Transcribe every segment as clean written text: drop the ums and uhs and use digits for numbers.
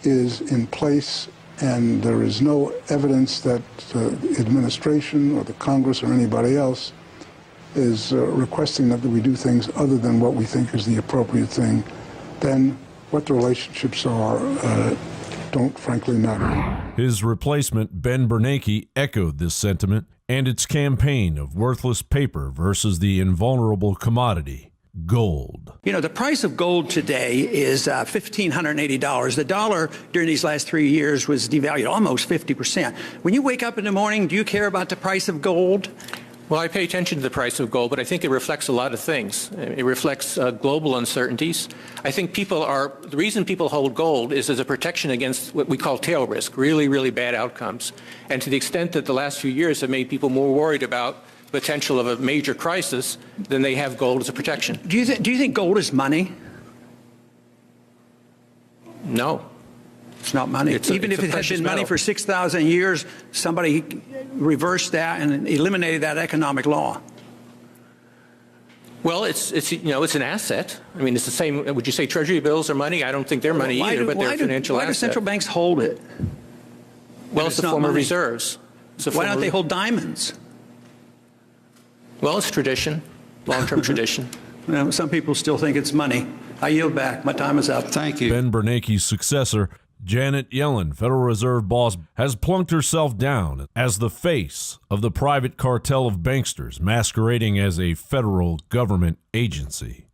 is in place, and there is no evidence that the administration or the Congress or anybody else is requesting that we do things other than what we think is the appropriate thing, then what the relationships are don't frankly matter. His replacement, Ben Bernanke, echoed this sentiment and its campaign of worthless paper versus the invulnerable commodity, gold. You know, the price of gold today is $1,580. The dollar during these last 3 years was devalued almost 50%. When you wake up in the morning, do you care about the price of gold? Well, I pay attention to the price of gold, but I think it reflects a lot of things. It reflects global uncertainties. I think the reason people hold gold is as a protection against what we call tail risk, really, really bad outcomes. And to the extent that the last few years have made people more worried about the potential of a major crisis, then they have gold as a protection. Do you think gold is money? No. It's not money. Even if it had been money for 6,000 years, somebody reversed that and eliminated that economic law. Well, it's an asset. I mean, it's the same. Would you say Treasury bills are money? I don't think they're money either, but they're a financial asset. Why do central banks hold it? Well, it's a form of reserves. Why don't they hold diamonds? Well, it's tradition, long-term tradition. Well, some people still think it's money. I yield back. My time is up. Thank you. Ben Bernanke's successor, Janet Yellen, Federal Reserve boss, has plunked herself down as the face of the private cartel of banksters masquerading as a federal government agency.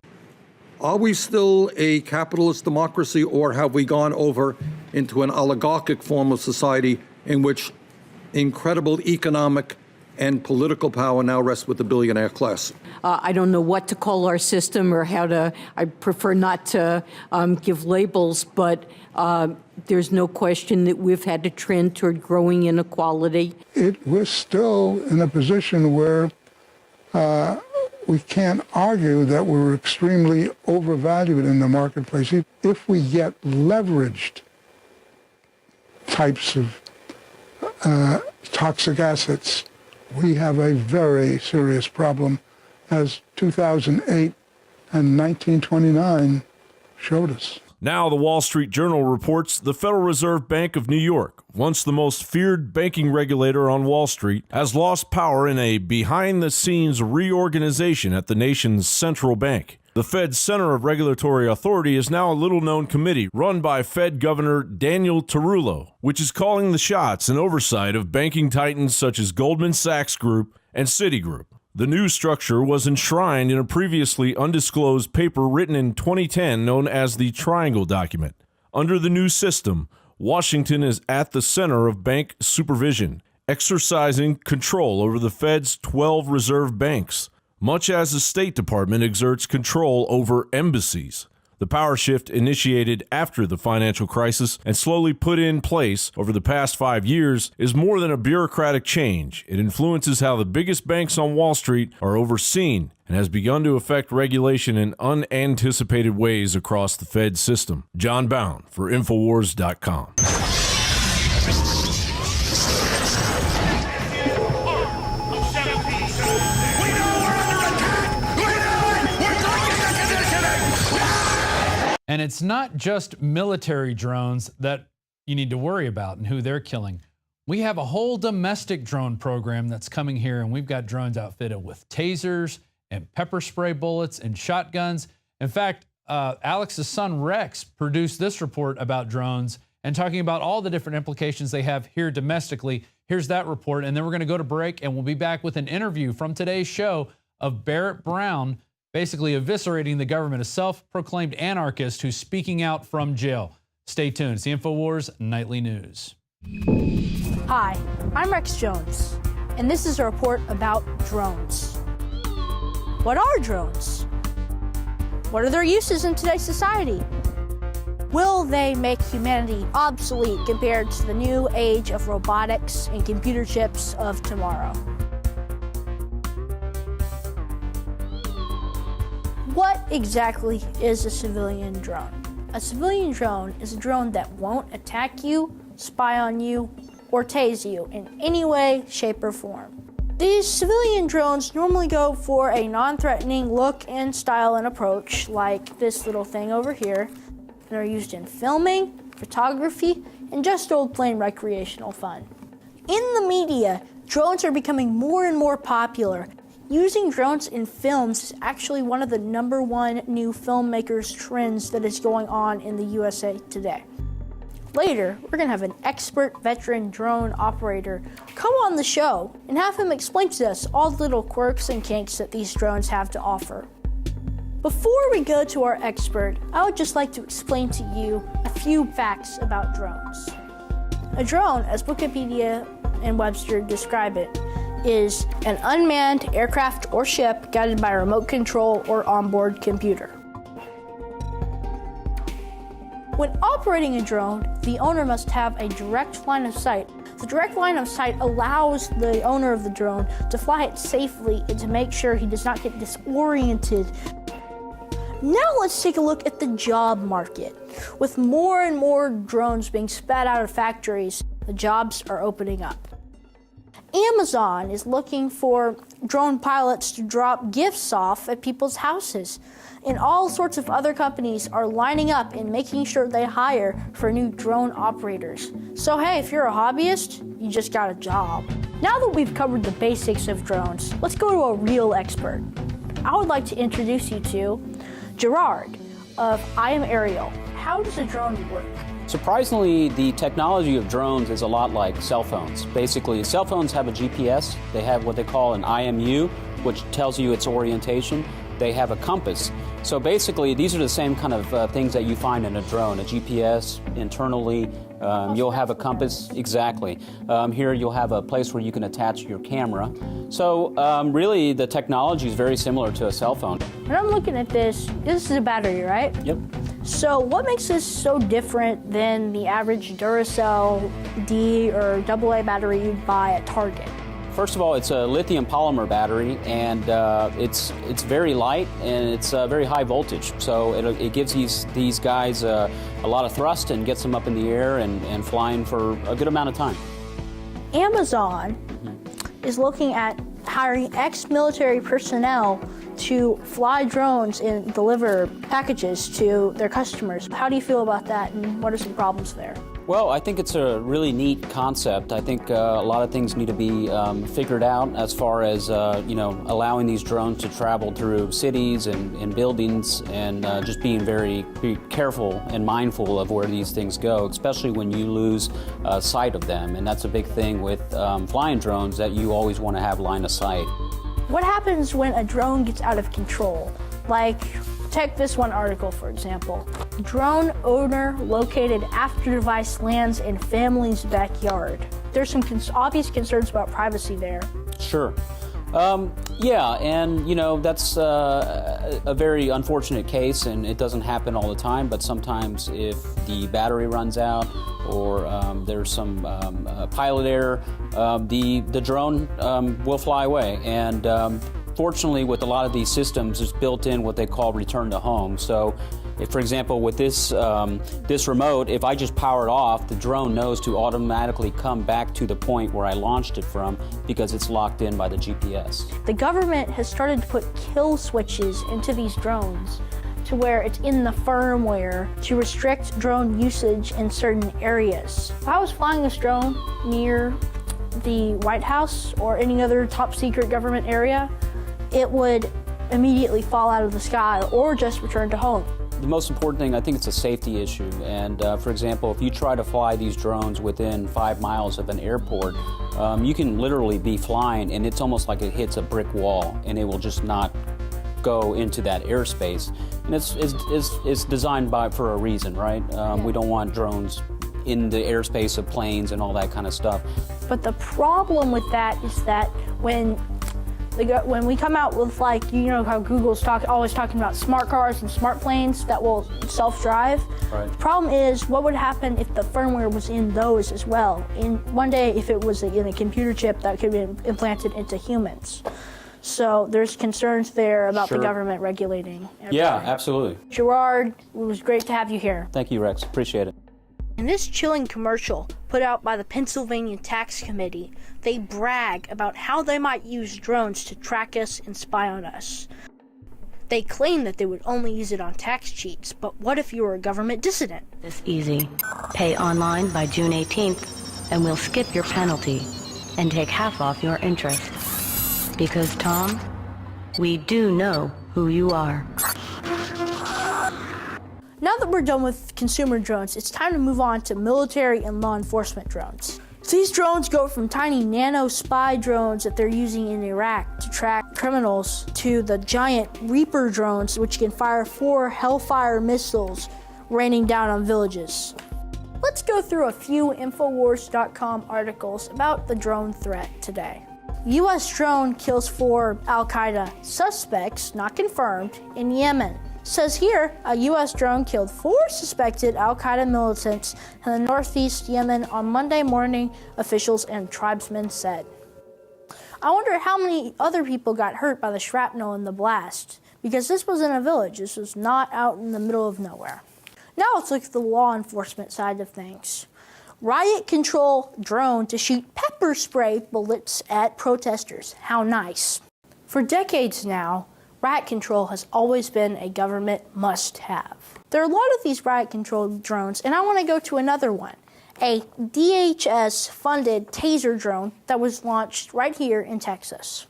Are we still a capitalist democracy, or have we gone over into an oligarchic form of society in which incredible economic and political power now rests with the billionaire class? I don't know what to call our system or how to, I prefer not to give labels, but there's no question that we've had a trend toward growing inequality. We're still in a position where we can't argue that we're extremely overvalued in the marketplace. If we get leveraged types of toxic assets, we have a very serious problem, as 2008 and 1929 showed us. Now, the Wall Street Journal reports the Federal Reserve Bank of New York, once the most feared banking regulator on Wall Street, has lost power in a behind-the-scenes reorganization at the nation's central bank. The Fed's Center of Regulatory Authority is now a little-known committee run by Fed Governor Daniel Tarullo, which is calling the shots and oversight of banking titans such as Goldman Sachs Group and Citigroup. The new structure was enshrined in a previously undisclosed paper written in 2010 known as the Triangle Document. Under the new system, Washington is at the center of bank supervision, exercising control over the Fed's 12 reserve banks, much as the State Department exerts control over embassies. The power shift initiated after the financial crisis and slowly put in place over the past 5 years is more than a bureaucratic change. It influences how the biggest banks on Wall Street are overseen and has begun to affect regulation in unanticipated ways across the Fed system. John Bound for INFOWARS.com. And it's not just military drones that you need to worry about and who they're killing. We have a whole domestic drone program that's coming here, and we've got drones outfitted with tasers and pepper spray bullets and shotguns. In fact, Alex's son Rex produced this report about drones and talking about all the different implications they have here domestically. Here's that report, and then we're going to go to break, and we'll be back with an interview from today's show of Barrett Brown, basically eviscerating the government, a self-proclaimed anarchist who's speaking out from jail. Stay tuned. It's the INFOWARS Nightly News. Hi, I'm Rex Jones, and this is a report about drones. What are drones? What are their uses in today's society? Will they make humanity obsolete compared to the new age of robotics and computer chips of tomorrow? What exactly is a civilian drone? A civilian drone is a drone that won't attack you, spy on you, or tase you in any way, shape, or form. These civilian drones normally go for a non-threatening look and style and approach, like this little thing over here. They're used in filming, photography, and just old plain recreational fun. In the media, drones are becoming more and more popular. Using drones in films is actually one of the #1 new filmmakers trends that is going on in the USA today. Later, we're going to have an expert veteran drone operator come on the show and have him explain to us all the little quirks and kinks that these drones have to offer. Before we go to our expert, I would just like to explain to you a few facts about drones. A drone, as Wikipedia and Webster describe it, is an unmanned aircraft or ship guided by a remote control or onboard computer. When operating a drone, the owner must have a direct line of sight. The direct line of sight allows the owner of the drone to fly it safely and to make sure he does not get disoriented. Now let's take a look at the job market. With more and more drones being spat out of factories, the jobs are opening up. Amazon is looking for drone pilots to drop gifts off at people's houses. And all sorts of other companies are lining up and making sure they hire for new drone operators. So hey, if you're a hobbyist, you just got a job. Now that we've covered the basics of drones, let's go to a real expert. I would like to introduce you to Gerard of I Am Aerial. How does a drone work? Surprisingly, the technology of drones is a lot like cell phones. Basically, cell phones have a GPS. They have what they call an IMU, which tells you its orientation. They have a compass. So basically, these are the same kind of things that you find in a drone, a GPS internally. You'll have a compass, exactly. Here you'll have a place where you can attach your camera. So really, the technology is very similar to a cell phone. When I'm looking at this is a battery, right? Yep. So what makes this so different than the average Duracell D or AA battery you'd buy at Target? First of all, it's a lithium polymer battery, and it's very light and it's very high voltage. So it gives these guys a lot of thrust and gets them up in the air and flying for a good amount of time. Amazon is looking at hiring ex-military personnel to fly drones and deliver packages to their customers. How do you feel about that, and what are some problems there? Well, I think it's a really neat concept. I think a lot of things need to be figured out as far as allowing these drones to travel through cities and buildings, and just being very careful and mindful of where these things go, especially when you lose sight of them. And that's a big thing with flying drones, that you always want to have line of sight. What happens when a drone gets out of control? Like, take this one article, for example. Drone owner located after device lands in family's backyard. There's some obvious concerns about privacy there. Sure. Yeah, and that's a very unfortunate case, and it doesn't happen all the time, but sometimes if the battery runs out or there's some pilot error, the drone will fly away. And fortunately, with a lot of these systems, it's built in what they call return to home. So if, for example, with this remote, if I just power it off, the drone knows to automatically come back to the point where I launched it from, because it's locked in by the GPS. The government has started to put kill switches into these drones to where it's in the firmware to restrict drone usage in certain areas. If I was flying this drone near the White House or any other top secret government area, it would immediately fall out of the sky or just return to home. The most important thing, I think it's a safety issue. And for example, if you try to fly these drones within 5 miles of an airport, you can literally be flying and it's almost like it hits a brick wall and it will just not go into that airspace. And it's designed for a reason, right? We don't want drones in the airspace of planes and all that kind of stuff. But the problem with that is that when we come out with, like, how Google's always talking about smart cars and smart planes that will self-drive. Right. The problem is, what would happen if the firmware was in those as well? And one day, if it was in a computer chip that could be implanted into humans. So there's concerns there about the government regulating everything. Yeah, absolutely. Gerard, it was great to have you here. Thank you, Rex. Appreciate it. In this chilling commercial put out by the Pennsylvania Tax Committee, they brag about how they might use drones to track us and spy on us. They claim that they would only use it on tax cheats, but what if you were a government dissident? It's easy. Pay online by June 18th, and we'll skip your penalty and take half off your interest. Because, Tom, we do know who you are. Now that we're done with consumer drones, it's time to move on to military and law enforcement drones. These drones go from tiny nano spy drones that they're using in Iraq to track criminals to the giant Reaper drones, which can fire 4 Hellfire missiles raining down on villages. Let's go through a few INFOWARS.com articles about the drone threat today. U.S. drone kills 4 Al-Qaeda suspects, not confirmed, in Yemen. Says here, a U.S. drone killed 4 suspected Al-Qaeda militants in the northeast Yemen on Monday morning, officials and tribesmen said. I wonder how many other people got hurt by the shrapnel in the blast, because this was in a village. This was not out in the middle of nowhere. Now let's look at the law enforcement side of things. Riot control drone to shoot pepper spray bullets at protesters. How nice. For decades now, riot control has always been a government must-have. There are a lot of these riot control drones, and I want to go to another one, a DHS-funded taser drone that was launched right here in Texas.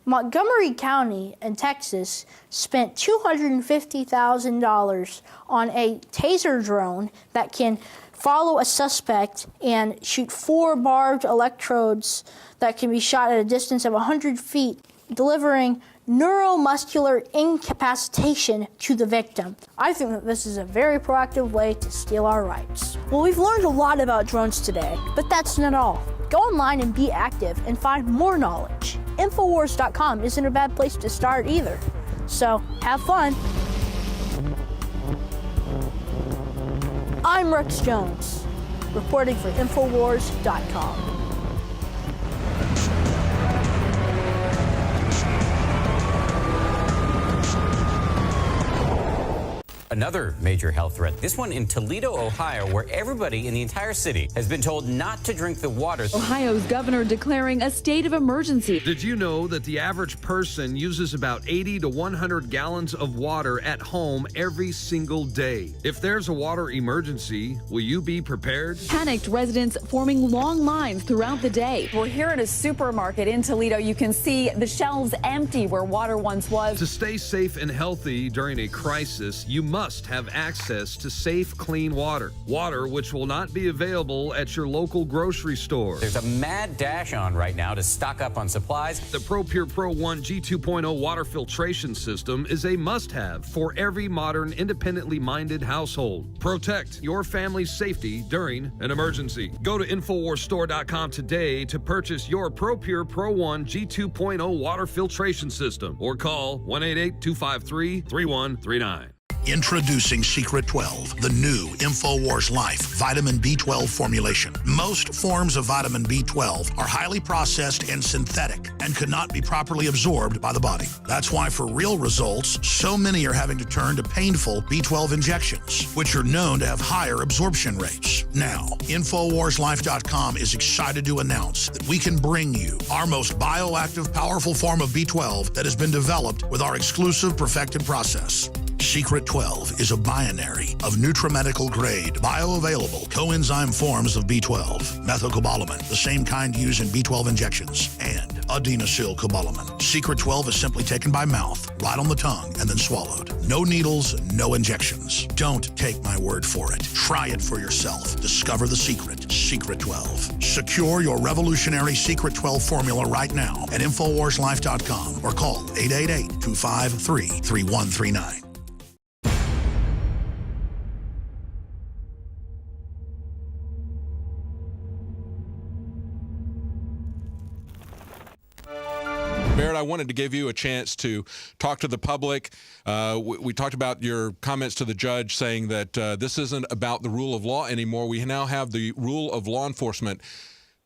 Montgomery County in Texas spent $250,000 on a taser drone that can follow a suspect and shoot 4 barbed electrodes that can be shot at a distance of 100 feet, delivering neuromuscular incapacitation to the victim. I think that this is a very proactive way to steal our rights. Well, we've learned a lot about drones today, but that's not all. Go online and be active and find more knowledge. INFOWARS.com isn't a bad place to start either. So, have fun. I'm Rex Jones, reporting for INFOWARS.com. Another major health threat, this one in Toledo, Ohio, where everybody in the entire city has been told not to drink the water. Ohio's governor declaring a state of emergency. Did you know that the average person uses about 80 to 100 gallons of water at home every single day? If there's a water emergency, will you be prepared? Panicked residents forming long lines throughout the day. We're here at a supermarket in Toledo. You can see the shelves empty where water once was. To stay safe and healthy during a crisis, you must have access to safe, clean water. Water which will not be available at your local grocery store. There's a mad dash on right now to stock up on supplies. The ProPure Pro 1 G2.0 water filtration system is a must-have for every modern, independently minded household. Protect your family's safety during an emergency. Go to InfoWarsStore.com today to purchase your ProPure Pro 1 G2.0 water filtration system or call 1-888-253-3139. Introducing Secret 12, the new InfoWars Life vitamin B12 formulation. Most forms of vitamin B12 are highly processed and synthetic and could not be properly absorbed by the body. That's why for real results, so many are having to turn to painful B12 injections, which are known to have higher absorption rates. Now, InfoWarsLife.com is excited to announce that we can bring you our most bioactive, powerful form of B12 that has been developed with our exclusive perfected process. Secret 12 is a binary of nutramedical grade, bioavailable coenzyme forms of B12, methylcobalamin, the same kind used in B12 injections, and adenosylcobalamin. Secret 12 is simply taken by mouth, right on the tongue, and then swallowed. No needles, no injections. Don't take my word for it. Try it for yourself. Discover the secret. Secret 12. Secure your revolutionary Secret 12 formula right now at InfoWarsLife.com or call 888-253-3139. Barrett, I wanted to give you a chance to talk to the public. We talked about your comments to the judge saying that this isn't about the rule of law anymore. We now have the rule of law enforcement.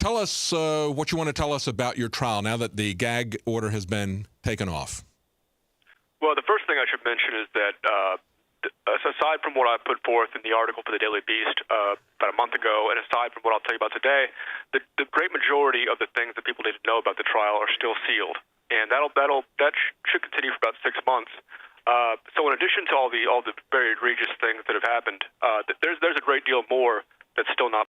Tell us what you want to tell us about your trial now that the gag order has been taken off. Well, the first thing I should mention is that aside from what I put forth in the article for the Daily Beast about a month ago, and aside from what I'll tell you about today, the great majority of the things that people need to know about the trial are still sealed. And that should continue for about 6 months. So in addition to all the very egregious things that have happened, there's a great deal more that's still not